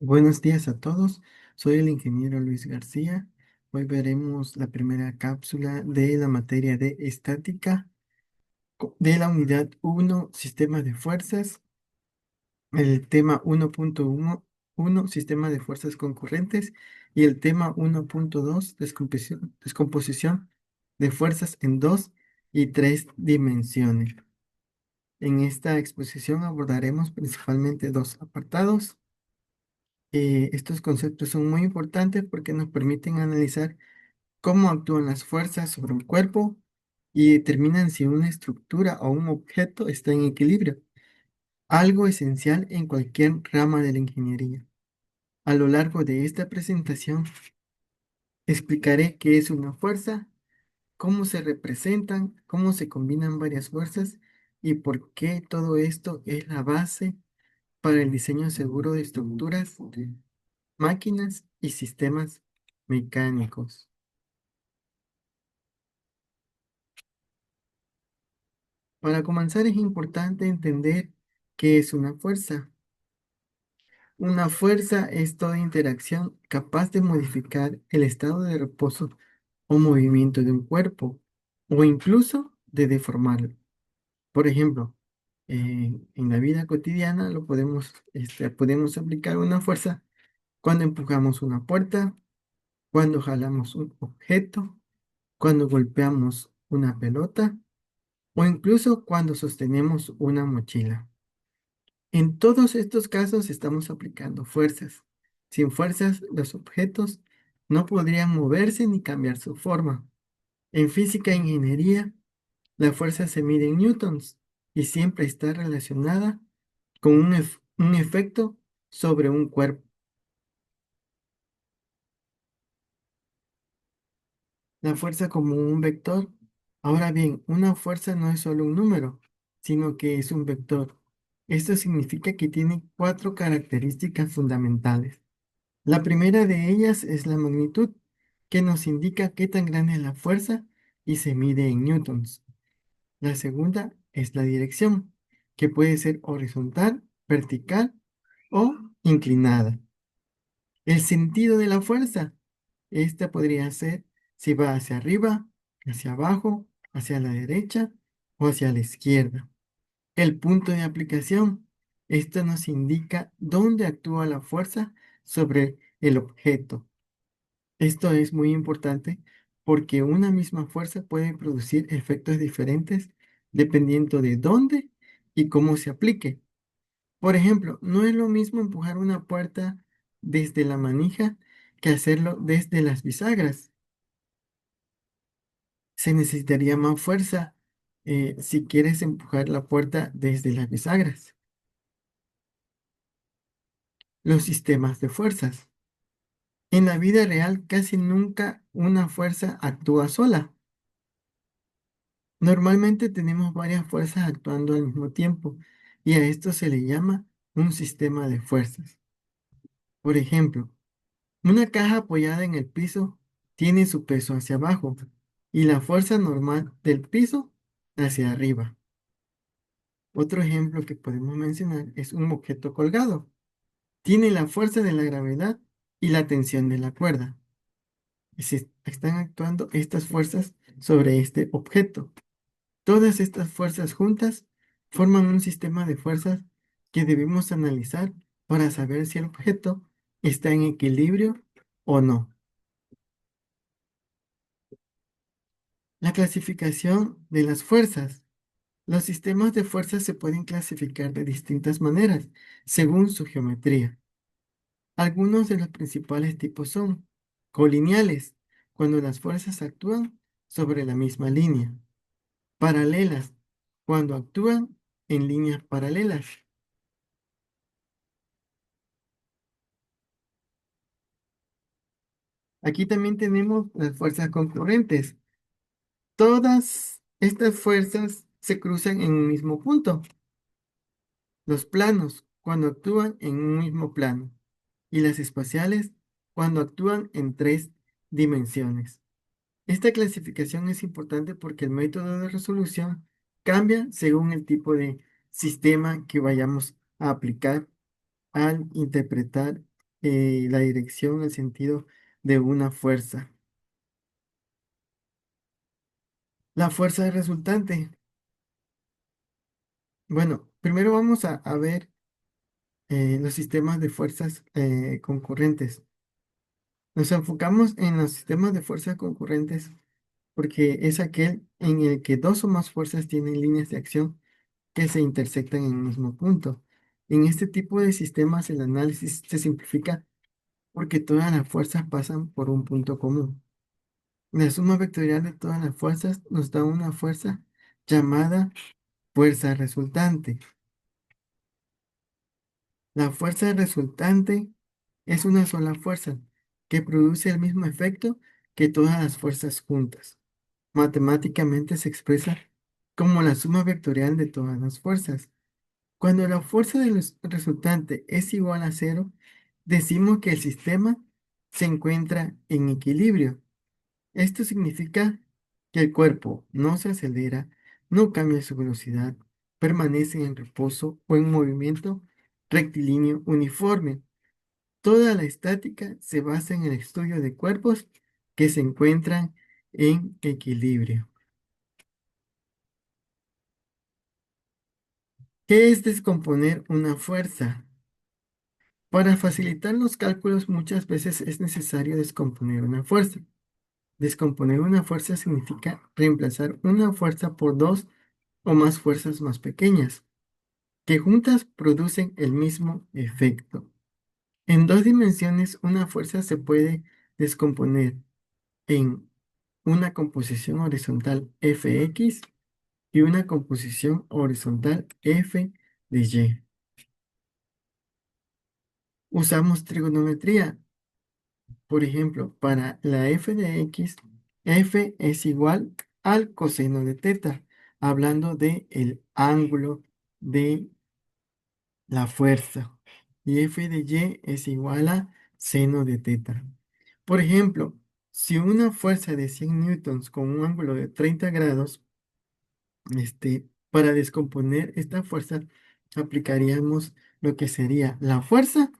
Buenos días a todos, soy el ingeniero Luis García. Hoy veremos la primera cápsula de la materia de estática de la unidad 1, sistema de fuerzas, el tema 1.1, sistema de fuerzas concurrentes, y el tema 1.2, descomposición de fuerzas en dos y tres dimensiones. En esta exposición abordaremos principalmente dos apartados. Estos conceptos son muy importantes porque nos permiten analizar cómo actúan las fuerzas sobre un cuerpo y determinan si una estructura o un objeto está en equilibrio, algo esencial en cualquier rama de la ingeniería. A lo largo de esta presentación explicaré qué es una fuerza, cómo se representan, cómo se combinan varias fuerzas y por qué todo esto es la base para el diseño seguro de estructuras, máquinas y sistemas mecánicos. Para comenzar es importante entender qué es una fuerza. Una fuerza es toda interacción capaz de modificar el estado de reposo o movimiento de un cuerpo o incluso de deformarlo. Por ejemplo, en la vida cotidiana podemos aplicar una fuerza cuando empujamos una puerta, cuando jalamos un objeto, cuando golpeamos una pelota o incluso cuando sostenemos una mochila. En todos estos casos estamos aplicando fuerzas. Sin fuerzas, los objetos no podrían moverse ni cambiar su forma. En física e ingeniería, la fuerza se mide en newtons y siempre está relacionada con un efecto sobre un cuerpo. La fuerza como un vector. Ahora bien, una fuerza no es solo un número, sino que es un vector. Esto significa que tiene cuatro características fundamentales. La primera de ellas es la magnitud, que nos indica qué tan grande es la fuerza y se mide en newtons. La segunda es la dirección, que puede ser horizontal, vertical o inclinada. El sentido de la fuerza, esta podría ser si va hacia arriba, hacia abajo, hacia la derecha o hacia la izquierda. El punto de aplicación, esto nos indica dónde actúa la fuerza sobre el objeto. Esto es muy importante porque una misma fuerza puede producir efectos diferentes dependiendo de dónde y cómo se aplique. Por ejemplo, no es lo mismo empujar una puerta desde la manija que hacerlo desde las bisagras. Se necesitaría más fuerza si quieres empujar la puerta desde las bisagras. Los sistemas de fuerzas. En la vida real casi nunca una fuerza actúa sola. Normalmente tenemos varias fuerzas actuando al mismo tiempo y a esto se le llama un sistema de fuerzas. Por ejemplo, una caja apoyada en el piso tiene su peso hacia abajo y la fuerza normal del piso hacia arriba. Otro ejemplo que podemos mencionar es un objeto colgado. Tiene la fuerza de la gravedad y la tensión de la cuerda. Y se están actuando estas fuerzas sobre este objeto. Todas estas fuerzas juntas forman un sistema de fuerzas que debemos analizar para saber si el objeto está en equilibrio o no. La clasificación de las fuerzas. Los sistemas de fuerzas se pueden clasificar de distintas maneras según su geometría. Algunos de los principales tipos son colineales, cuando las fuerzas actúan sobre la misma línea; paralelas, cuando actúan en líneas paralelas. Aquí también tenemos las fuerzas concurrentes. Todas estas fuerzas se cruzan en un mismo punto. Los planos, cuando actúan en un mismo plano. Y las espaciales, cuando actúan en tres dimensiones. Esta clasificación es importante porque el método de resolución cambia según el tipo de sistema que vayamos a aplicar al interpretar la dirección, el sentido de una fuerza. La fuerza resultante. Bueno, primero vamos a ver los sistemas de fuerzas concurrentes. Nos enfocamos en los sistemas de fuerzas concurrentes porque es aquel en el que dos o más fuerzas tienen líneas de acción que se intersectan en el mismo punto. En este tipo de sistemas el análisis se simplifica porque todas las fuerzas pasan por un punto común. La suma vectorial de todas las fuerzas nos da una fuerza llamada fuerza resultante. La fuerza resultante es una sola fuerza que produce el mismo efecto que todas las fuerzas juntas. Matemáticamente se expresa como la suma vectorial de todas las fuerzas. Cuando la fuerza del resultante es igual a cero, decimos que el sistema se encuentra en equilibrio. Esto significa que el cuerpo no se acelera, no cambia su velocidad, permanece en reposo o en movimiento rectilíneo uniforme. Toda la estática se basa en el estudio de cuerpos que se encuentran en equilibrio. ¿Qué es descomponer una fuerza? Para facilitar los cálculos muchas veces es necesario descomponer una fuerza. Descomponer una fuerza significa reemplazar una fuerza por dos o más fuerzas más pequeñas, que juntas producen el mismo efecto. En dos dimensiones, una fuerza se puede descomponer en una composición horizontal Fx y una composición horizontal F de Y. Usamos trigonometría. Por ejemplo, para la f de x, f es igual al coseno de teta, hablando de el ángulo de la fuerza. Y f de y es igual a seno de teta. Por ejemplo, si una fuerza de 100 newtons con un ángulo de 30 grados, para descomponer esta fuerza, aplicaríamos lo que sería la fuerza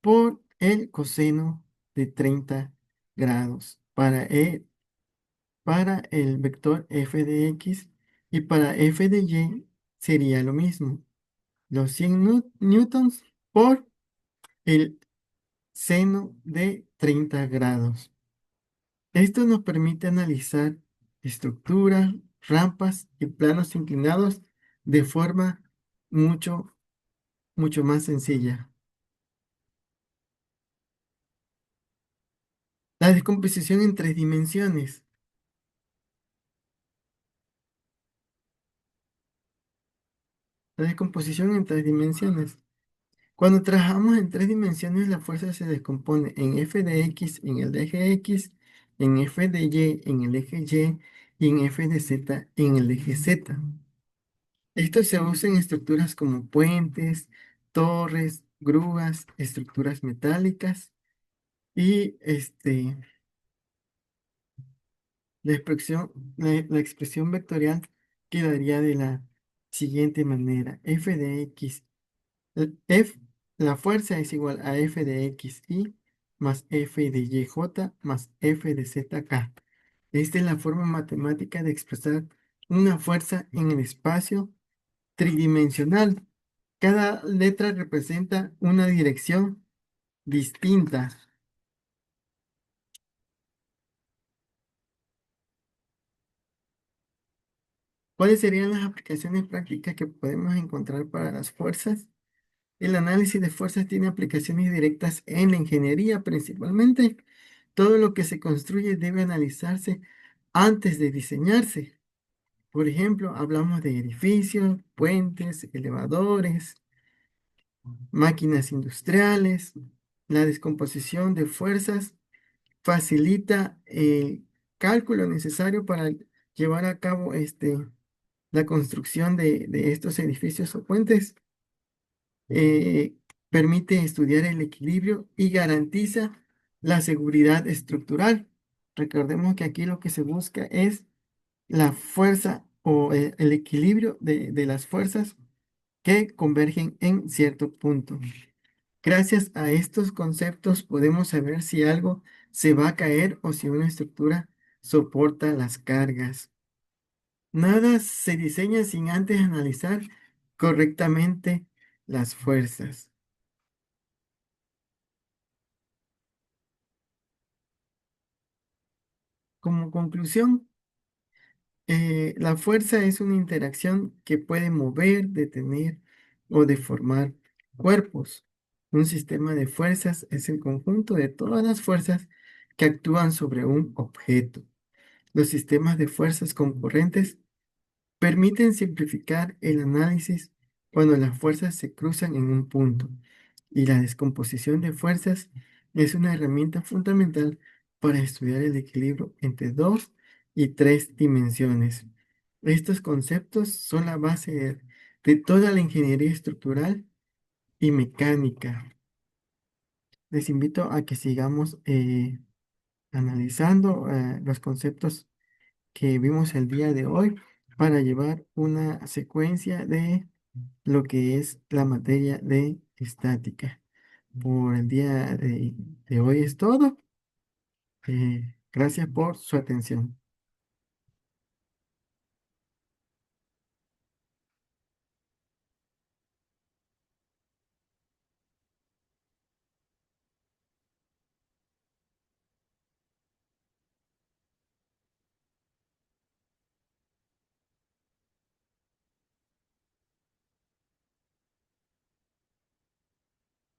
por el coseno de 30 grados para el vector f de x, y para f de y sería lo mismo, los 100 newtons por el seno de 30 grados. Esto nos permite analizar estructuras, rampas y planos inclinados de forma mucho, mucho más sencilla. La descomposición en tres dimensiones. La descomposición en tres dimensiones. Cuando trabajamos en tres dimensiones, la fuerza se descompone en f de x en el eje x, en f de y en el eje y en f de z en el eje z. Esto se usa en estructuras como puentes, torres, grúas, estructuras metálicas y la expresión vectorial quedaría de la siguiente manera. F de x F, la fuerza es igual a F de XY más F de YJ más F de ZK. Esta es la forma matemática de expresar una fuerza en el espacio tridimensional. Cada letra representa una dirección distinta. ¿Cuáles serían las aplicaciones prácticas que podemos encontrar para las fuerzas? El análisis de fuerzas tiene aplicaciones directas en la ingeniería principalmente. Todo lo que se construye debe analizarse antes de diseñarse. Por ejemplo, hablamos de edificios, puentes, elevadores, máquinas industriales. La descomposición de fuerzas facilita el cálculo necesario para llevar a cabo la construcción de estos edificios o puentes. eh, Permite estudiar el equilibrio y garantiza la seguridad estructural. Recordemos que aquí lo que se busca es la fuerza o el equilibrio de las fuerzas que convergen en cierto punto. Gracias a estos conceptos podemos saber si algo se va a caer o si una estructura soporta las cargas. Nada se diseña sin antes analizar correctamente las fuerzas. Como conclusión, la fuerza es una interacción que puede mover, detener o deformar cuerpos. Un sistema de fuerzas es el conjunto de todas las fuerzas que actúan sobre un objeto. Los sistemas de fuerzas concurrentes permiten simplificar el análisis cuando las fuerzas se cruzan en un punto, y la descomposición de fuerzas es una herramienta fundamental para estudiar el equilibrio entre dos y tres dimensiones. Estos conceptos son la base de toda la ingeniería estructural y mecánica. Les invito a que sigamos analizando los conceptos que vimos el día de hoy para llevar una secuencia de lo que es la materia de estática. Por el día de hoy es todo. Gracias por su atención.